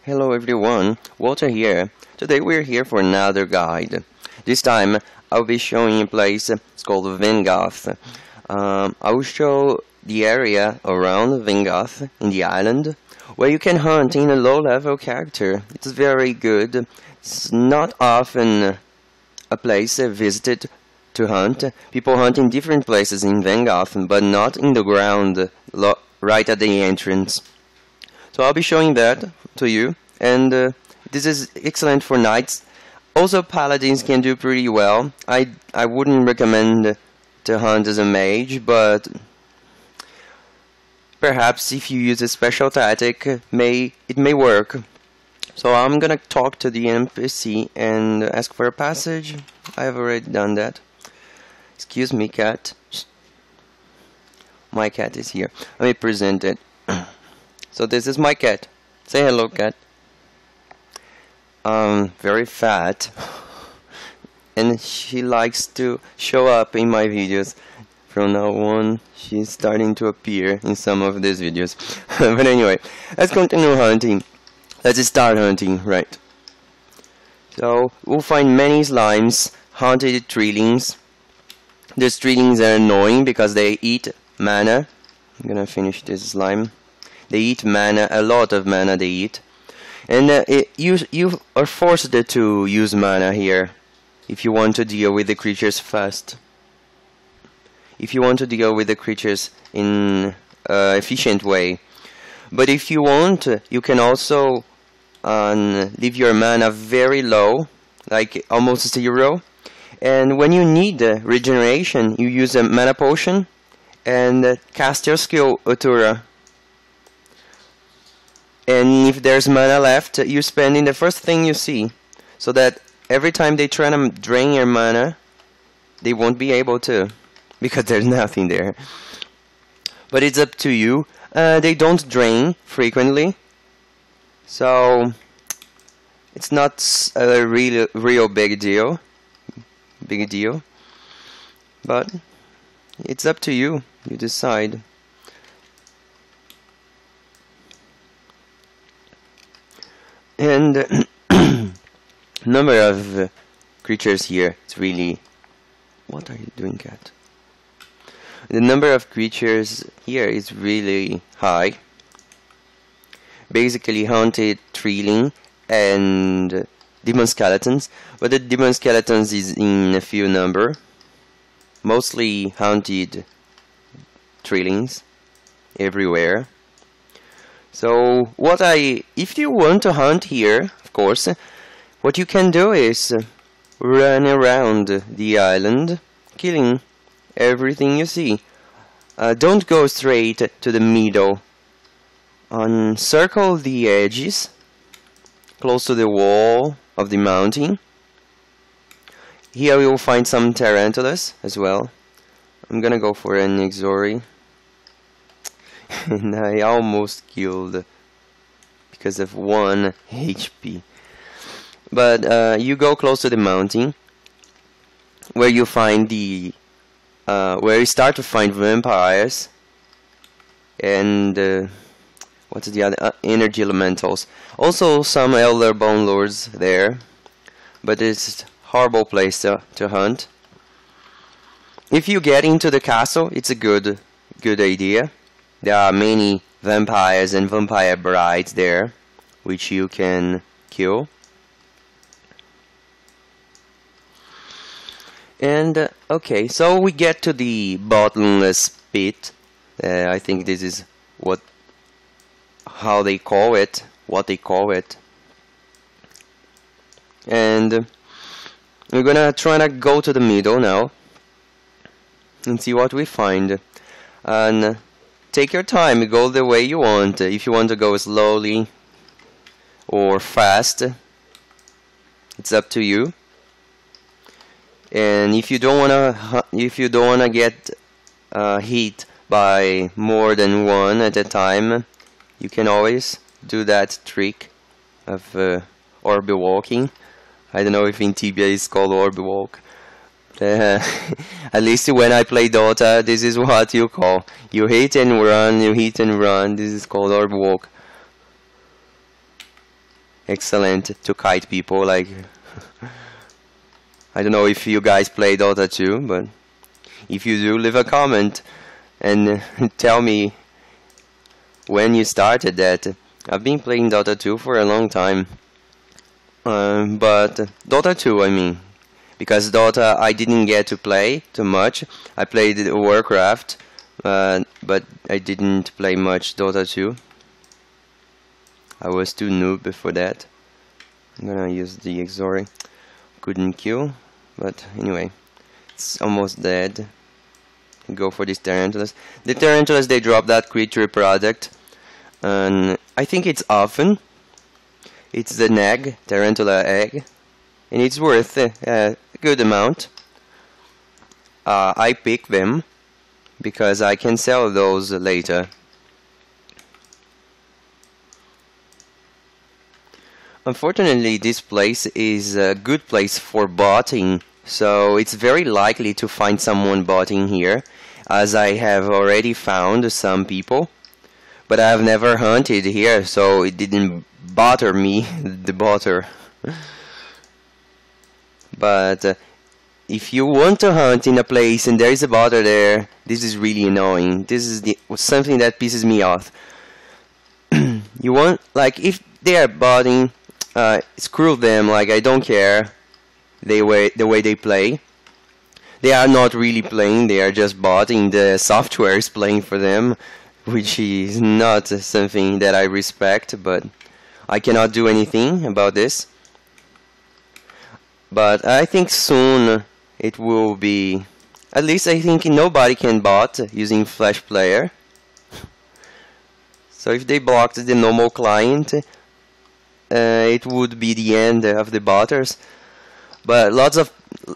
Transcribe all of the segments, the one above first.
Hello everyone, Walter here. Today we're here for another guide. This time I'll be showing a place. It's called Vingoth. I will show the area around Vingoth in the island where you can hunt in a low-level character. It's very good. It's not often a place visited to hunt. People hunt in different places in Vingoth, but not in the ground right at the entrance. So I'll be showing that to you, and this is excellent for knights. Also paladins can do pretty well. I wouldn't recommend to hunt as a mage, but perhaps if you use a special tactic, it may work. So I'm gonna talk to the NPC and ask for a passage. I have already done that. Excuse me, cat. My cat is here. Let me present it. So this is my cat. Say hello, cat. Very fat. And she likes to show up in my videos. From now on, she's starting to appear in some of these videos. But anyway, let's continue hunting. Let's start hunting, right. So, we'll find many slimes, haunted treelings. These treelings are annoying because they eat mana. I'm gonna finish this slime. They eat mana, a lot of mana they eat. And you are forced to use mana here if you want to deal with the creatures fast. If you want to deal with the creatures in an efficient way. But if you want, you can also leave your mana very low, like almost 0. And when you need regeneration, you use a mana potion and cast your skill Utura. And if there's mana left, you spend in the first thing you see, so that every time they try to drain your mana, they won't be able to, because there's nothing there. But it's up to you. They don't drain frequently, so it's not a real big deal. But it's up to you. You decide. And number of creatures here, it's really... What are you doing, cat? The number of creatures here is really high. Basically haunted treeling and demon skeletons, but the demon skeletons is in a few number. Mostly haunted treelings everywhere. So if you want to hunt here, of course, what you can do is run around the island, killing everything you see. Don't go straight to the middle. Circle the edges, close to the wall of the mountain. Here you'll find some tarantulas as well. I'm gonna go for an Exori. And I almost killed because of 1 HP. But you go close to the mountain, where you find where you start to find vampires and what's the other energy elementals. Also some elder bone lords there, but it's a horrible place to hunt. If you get into the castle, it's a good idea. There are many vampires and vampire brides there, which you can kill. And okay, so we get to the bottomless pit. I think this is what they call it. And we're gonna try to go to the middle now and see what we find. And take your time, go the way you want. If you want to go slowly or fast, it's up to you. And if you don't wanna get hit by more than one at a time, you can always do that trick of orb walking. I don't know if in Tibia it's called orb walk. At least when I play Dota, this is what you call. You hit and run, you hit and run. This is called orb walk. excellent to kite people. Like, I don't know if you guys play Dota 2, but if you do, leave a comment and tell me when you started that. I've been playing Dota 2 for a long time, but Dota 2, I mean, because Dota I didn't get to play too much. I played Warcraft, but I didn't play much Dota 2. I was too noob for that. I'm gonna use the Exori. Couldn't kill, but anyway, it's almost dead. Go for these tarantulas. The tarantulas, they drop that creature product, and I think it's often. It's an egg, tarantula egg, and it's worth a good amount. I pick them because I can sell those later. Unfortunately, this place is a good place for botting, so it's very likely to find someone botting here, as I have already found some people, but I have never hunted here, so it didn't bother me, the botter. But if you want to hunt in a place and there is a botter there, this is really annoying. This is something that pisses me off. You want, like, if they are botting, screw them, like, I don't care the way they play. They are not really playing, they are just botting. The software is playing for them, which is not something that I respect, but I cannot do anything about this. But I think soon it will be, at least I think nobody can bot using Flash Player. So if they blocked the normal client, it would be the end of the botters. But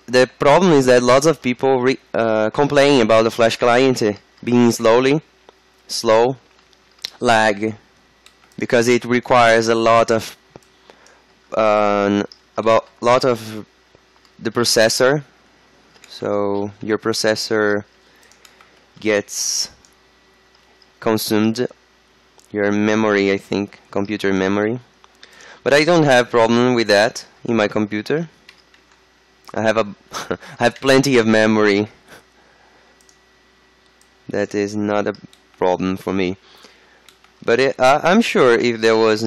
the problem is that lots of people complain about the Flash client being slow, lag, because it requires a lot of the processor. So your processor gets consumed, your memory, I think, computer memory. But I don't have problem with that in my computer. I have plenty of memory. That is not a problem for me. But I'm sure if there was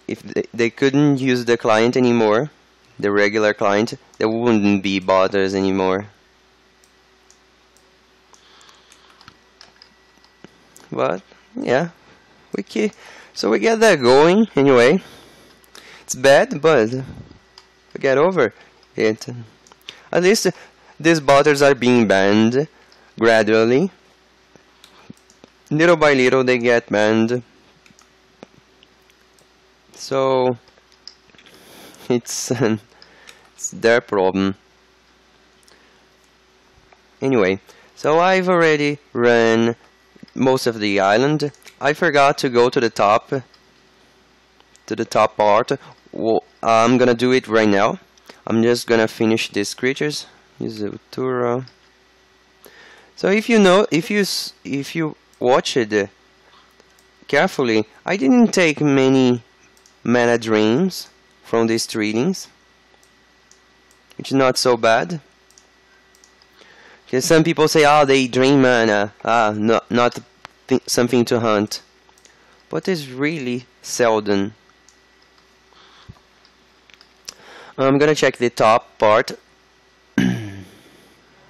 if they couldn't use the client anymore, the regular client, there wouldn't be botters anymore. But yeah, so we get that going anyway. It's bad, but we get over it. At least these botters are being banned gradually. Little by little they get banned. So it's their problem. Anyway, so I've already run most of the island. I forgot to go to the top part. Well, I'm gonna do it right now. I'm just gonna finish these creatures. Use the Utura. So if you watch it carefully, I didn't take many mana drains from these treelings, which is not so bad. Because some people say, oh, they drain mana, not something to hunt, but it's really seldom. I'm gonna check the top part.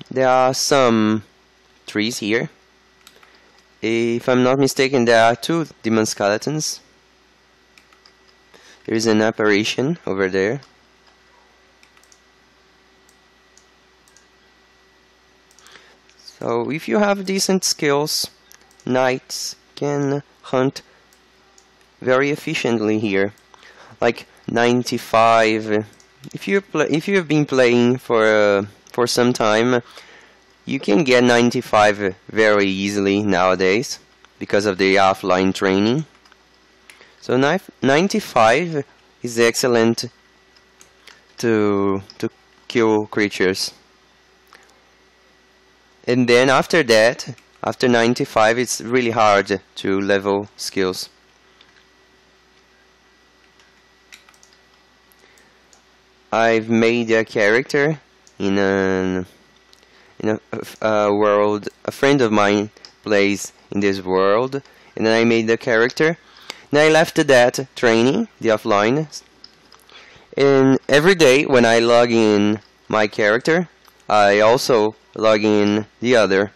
There are some trees here. If I'm not mistaken, there are 2 demon skeletons. There is an apparition over there. So if you have decent skills, knights can hunt very efficiently here. Like 95. If you have been playing for some time, you can get 95 very easily nowadays because of the offline training. So 95 is excellent to kill creatures. And then after that, after 95, it's really hard to level skills. I've made a character in a world. A friend of mine plays in this world, and then I made the character. And I left that training, the offline, and every day when I log in my character, I also log in the other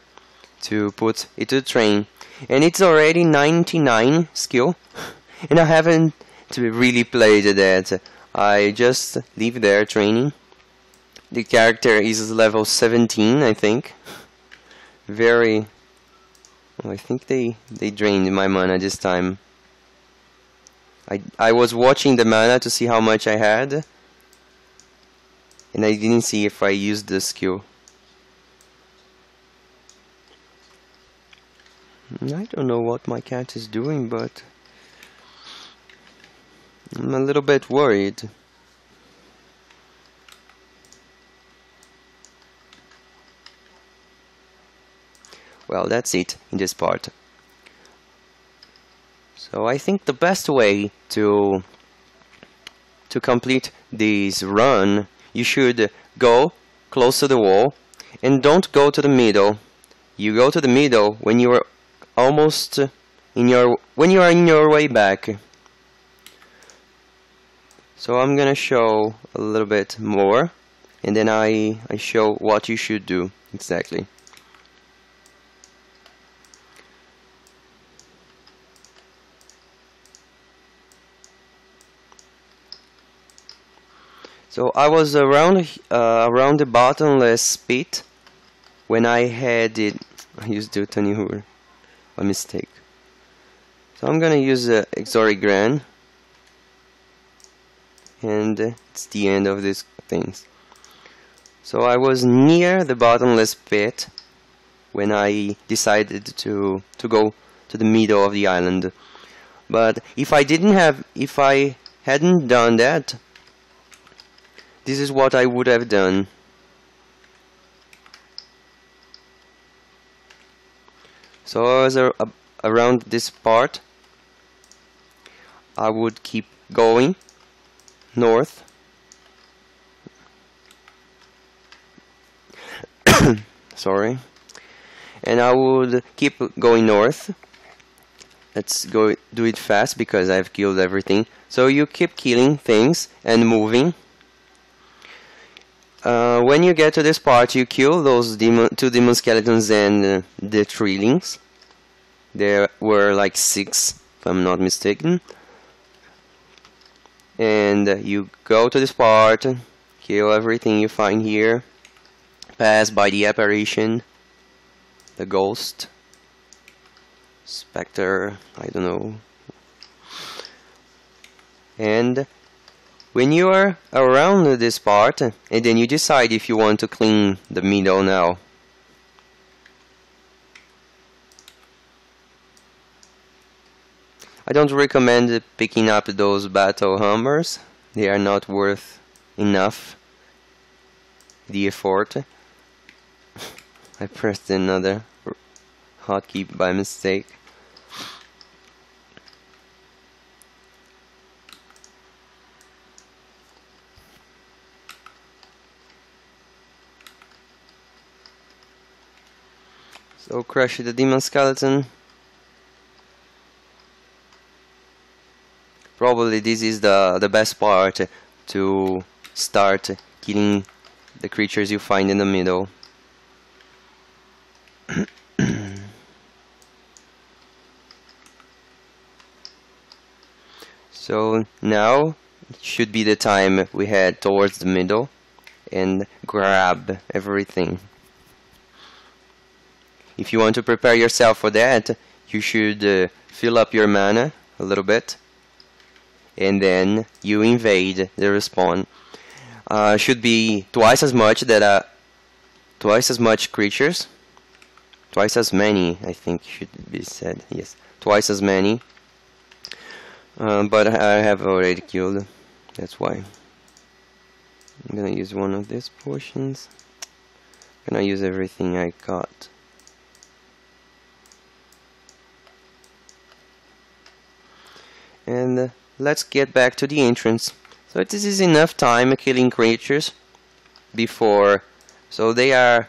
to put it to train. And it's already 99 skill, and I haven't really played that. I just leave there training. The character is level 17, I think. Very... Oh, I think they drained my mana this time. I was watching the mana to see how much I had, and I didn't see if I used the skill. I don't know what my cat is doing, but I'm a little bit worried. Well, that's it in this part. So I think the best way to complete this run, you should go close to the wall and don't go to the middle. You go to the middle when you are almost when you are in your way back. So I'm gonna show a little bit more, and then I show what you should do exactly. So I was around the bottomless pit when I had it. I used the Tanihur, a mistake. So I'm gonna use Exorigran, and it's the end of these things. So I was near the bottomless pit when I decided to go to the middle of the island. But if I hadn't done that, this is what I would have done. So I was around this part. I would keep going north. Sorry. And I would keep going north. Let's go do it fast because I've killed everything. So you keep killing things and moving. When you get to this part, you kill those two demon skeletons and the treelings. There were like 6, if I'm not mistaken. And you go to this part, kill everything you find here, pass by the apparition, the ghost, specter, I don't know. And when you are around this part, and then you decide if you want to clean the middle now. I don't recommend picking up those battle hammers. They are not worth enough the effort. I pressed another hotkey by mistake. So crush the demon skeleton. Probably this is the best part to start killing the creatures you find in the middle. So now should be the time we head towards the middle and grab everything. If you want to prepare yourself for that, you should fill up your mana a little bit, and then you invade the respawn. Should be twice as much creatures, twice as many, I think should be said. Yes, twice as many. But I have already killed. That's why. I'm gonna use one of these potions. I'm gonna use everything I got. And let's get back to the entrance. So this is enough time killing creatures before, so they are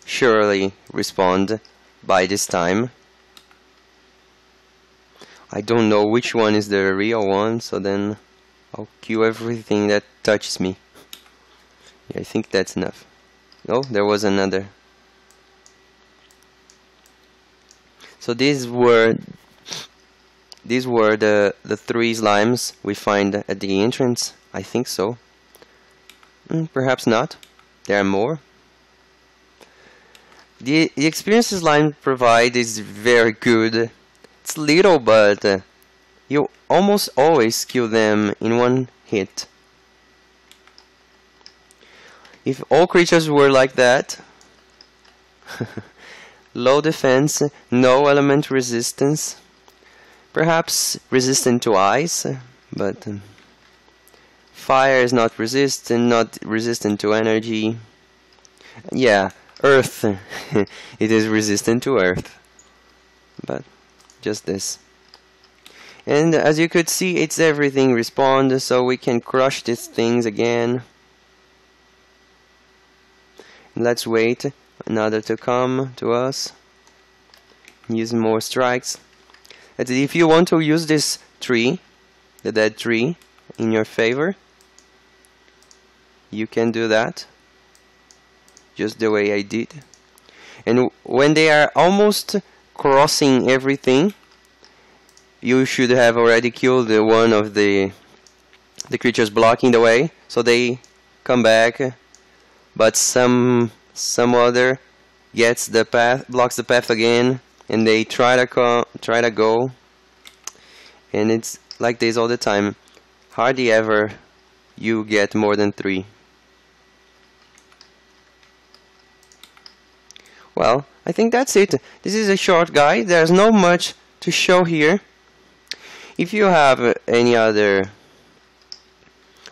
surely respond by this time. I don't know which one is the real one, so then I'll kill everything that touches me. Yeah, I think that's enough. Oh, there was another. So these were the 3 slimes we find at the entrance. I think so. Perhaps not. There are more. The experience slime provide is very good. It's little, but you almost always kill them in one hit. If all creatures were like that, low defense, no element resistance, perhaps resistant to ice, but fire is not resistant to energy. Yeah, earth, it is resistant to earth, but just this. And as you could see, it's everything respawned, so we can crush these things again. Let's wait another to come to us. Use more strikes. And if you want to use this tree, the dead tree, in your favor, you can do that. Just the way I did. And when they are almost crossing everything, you should have already killed one of the creatures blocking the way, so they come back. But some other gets the path, blocks the path again, and they try to go, and it's like this all the time. Hardly ever you get more than 3. Well, I think that's it. This is a short guide. There's not much to show here. If you have any other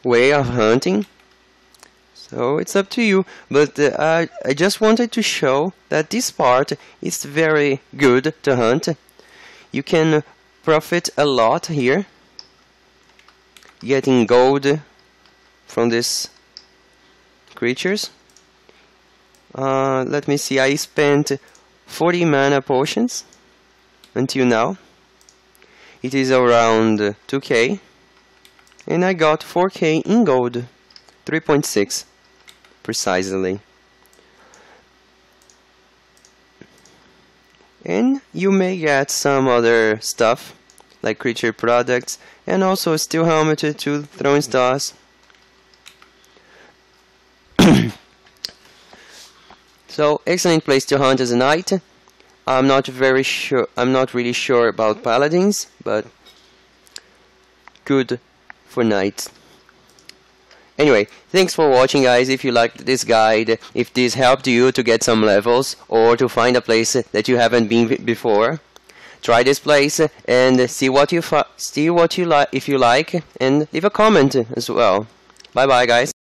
way of hunting, so it's up to you, but I just wanted to show that this part is very good to hunt. You can profit a lot here, getting gold from these creatures. Let me see, I spent 40 mana potions until now. It is around 2k, and I got 4k in gold, 3.6 precisely. And you may get some other stuff like creature products, and also a steel helmet to throwing stars. So excellent place to hunt as a knight. I'm not really sure about paladins, but good for knights. Anyway, thanks for watching, guys. If you liked this guide, if this helped you to get some levels or to find a place that you haven't been before, try this place and see what you like, if you like, and leave a comment as well. Bye bye, guys.